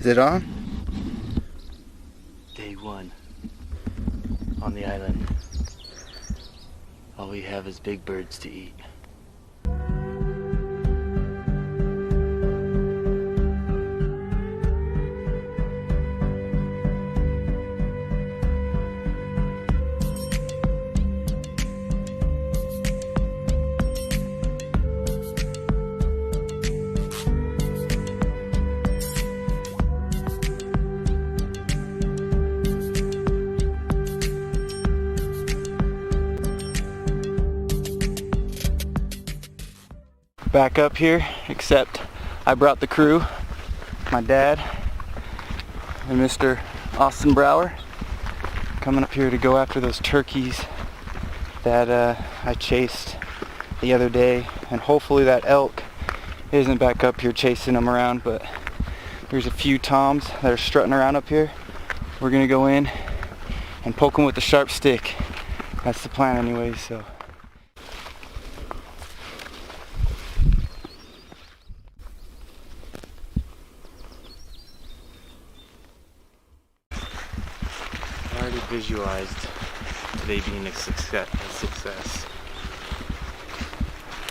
Is it on? Day one on the island. All we have is big birds to eat. Back up here, except I brought the crew, my dad and Mr. Austin Brower, coming up here to go after those turkeys that I chased the other day, and hopefully that elk isn't back up here chasing them around, but there's a few toms that are strutting around up here. We're gonna go in and poke them with a sharp stick. That's the plan anyway, so. Visualized today being a success.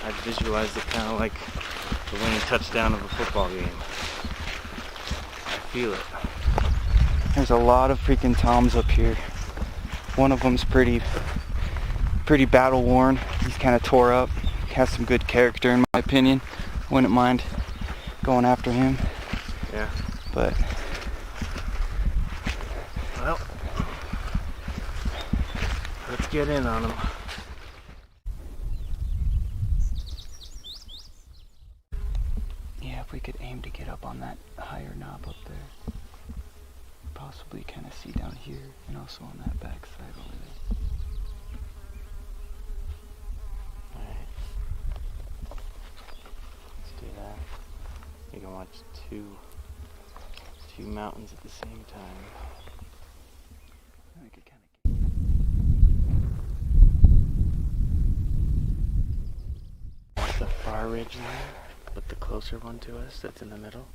I visualized it kind of like the winning touchdown of a football game. I feel it. There's a lot of freaking toms up here. One of them's pretty battle worn. He's kind of tore up. He has some good character in my opinion. Wouldn't mind going after him. Yeah. But well, let's get in on them. Yeah, if we could aim to get up on that higher knob up there. Possibly kind of see down here and also on that back side over there. Alright. Let's do that. You can watch two mountains at the same time. I could kind of the far ridge line, but the closer one to us that's in the middle.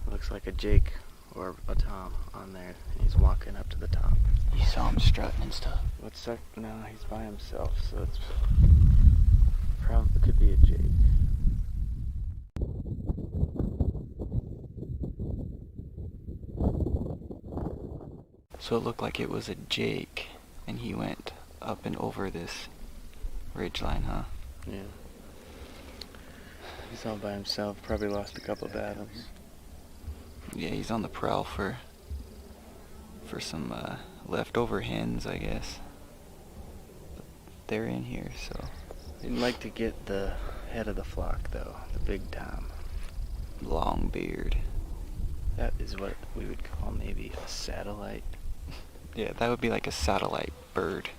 It looks like a Jake or a Tom on there. He's walking up to the top. You saw him strutting and stuff. What's that? No, he's by himself, so it's probably could be a Jake. So it looked like it was a Jake, and he went up and over this ridge line, huh? Yeah. He's all by himself, probably lost a couple of fathoms. Yeah, he's on the prowl for some leftover hens, I guess. But they're in here, so. He'd like to get the head of the flock, though, the big Tom. Long beard. That is what we would call maybe a satellite. Yeah, that would be like a satellite bird.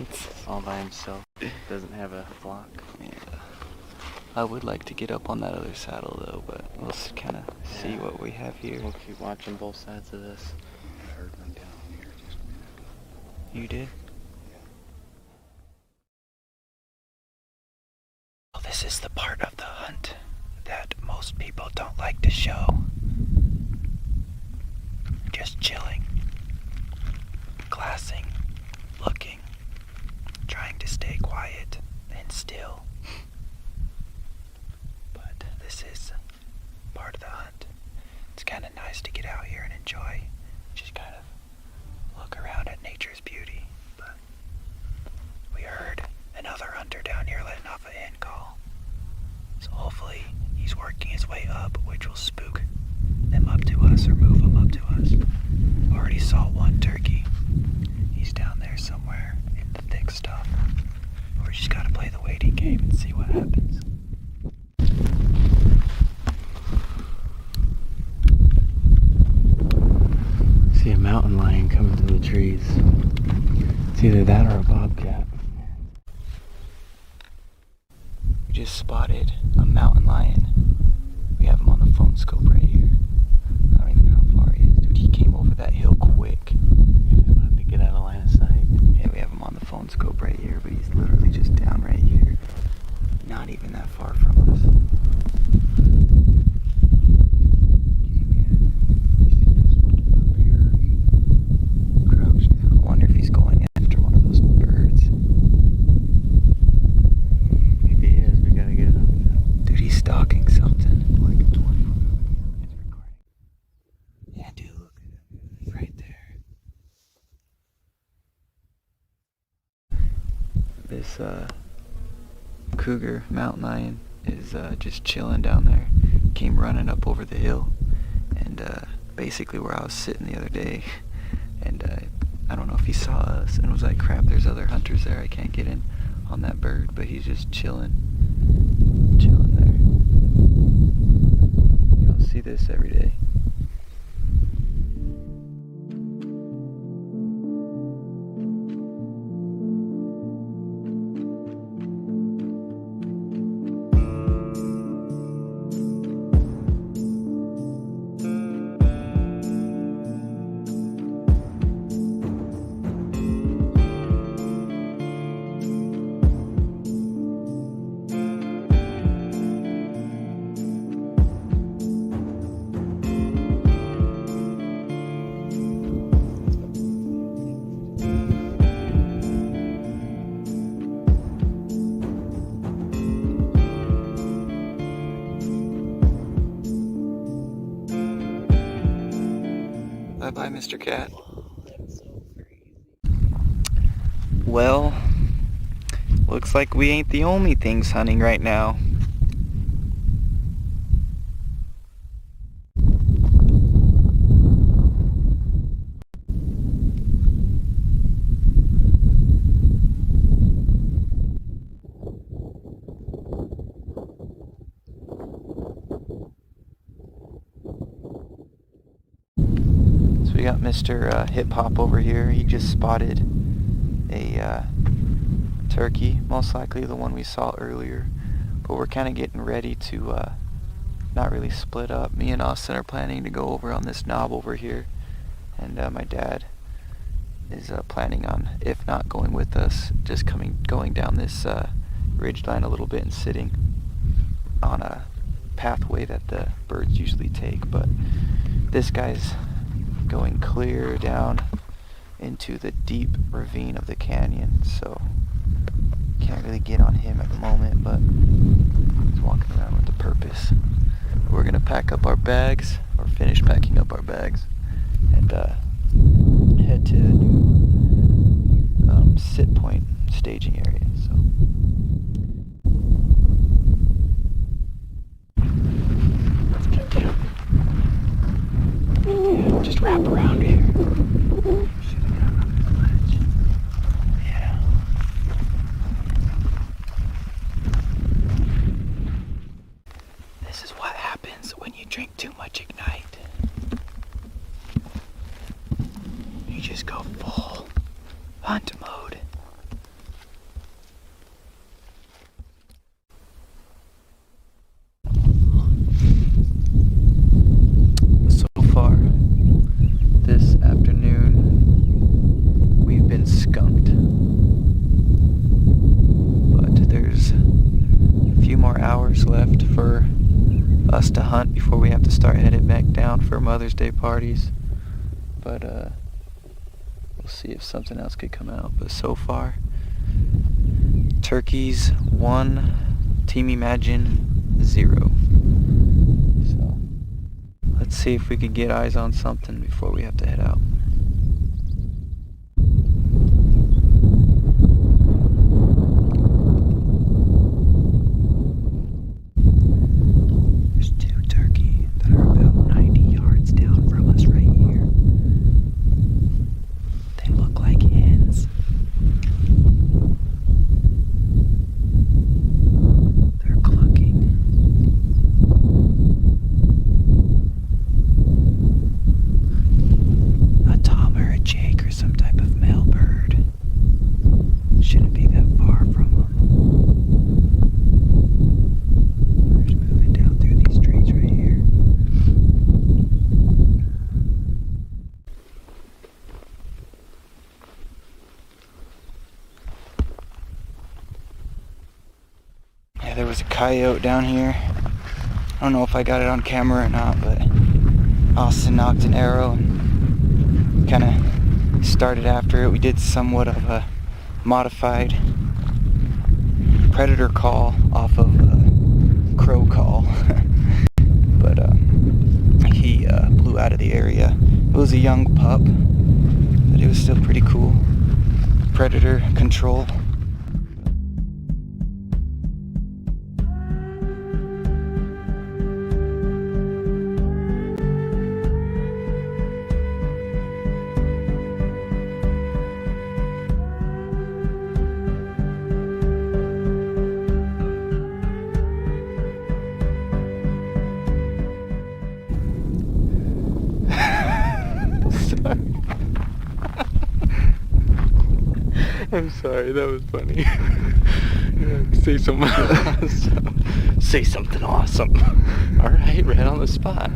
It's all by himself. Doesn't have a flock. Yeah. I would like to get up on that other saddle though, but we'll kind of see what we have here. We'll keep watching both sides of this. I heard one down here just a minute. You did? Well, this is the part of the hunt that most people don't like to show. Just chilling, glassing, looking, trying to stay quiet and still. But this is part of the hunt. It's kind of nice to get out here and enjoy, just kind of look around at nature's beauty. But we heard another hunter down here letting off a hen call. So hopefully he's working his way up, which will spook them up to us or move them up to us. Already saw one turkey. He's down there somewhere in the thick stuff. We just gotta play the waiting game and see what happens. See a mountain lion coming through the trees. It's either that or a bobcat. We just spotted a mountain lion. We have him on the phone scope right here. I don't even know how far he is, dude. He came over that hill quick. Yeah, we'll have to get out of line of sight. Yeah, we have him on the phone scope right here, but he's literally just down right here. Not even that far from us. Came in. This cougar mountain lion is just chilling down there. Came running up over the hill, and basically where I was sitting the other day, and I don't know if he saw us and was like, crap, there's other hunters there, I can't get in on that bird, but he's just chilling there. You don't see this every day. Bye-bye, Mr. Cat. Well, looks like we ain't the only things hunting right now. We got Mr. Hip Hop over here. He just spotted a turkey, most likely the one we saw earlier. But we're kind of getting ready to not really split up. Me and Austin are planning to go over on this knob over here, and my dad is planning on, if not going with us, just going down this ridge line a little bit and sitting on a pathway that the birds usually take. But this guy's going clear down into the deep ravine of the canyon, so can't really get on him at the moment, but he's walking around with a purpose. We're gonna pack up our bags, or finish packing up our bags, and head to a new sit point staging area. So let's get down. Yeah, just wrap around here. Should have got on this ledge. Yeah. This is what happens when you drink too much Ignite. You just go full hunt mode. This afternoon we've been skunked, but there's a few more hours left for us to hunt before we have to start heading back down for Mother's Day parties. But we'll see if something else could come out. But so far, turkeys 1, Team Imagine 0. Let's see if we could get eyes on something before we have to head out. There's 2 turkey that are about 90 yards down from us right here. They look like hens. They're clucking. Jake or some type of male bird. Shouldn't be that far from them. We're just moving down through these trees right here. Yeah, there was a coyote down here. I don't know if I got it on camera or not, but Austin knocked an arrow and kind of started after it. We did somewhat of a modified predator call off of crow call, but he blew out of the area. It was a young pup, but it was still pretty cool. Predator control. I'm sorry, that was funny. Yeah, say something awesome. Say something awesome. Alright, right on the spot.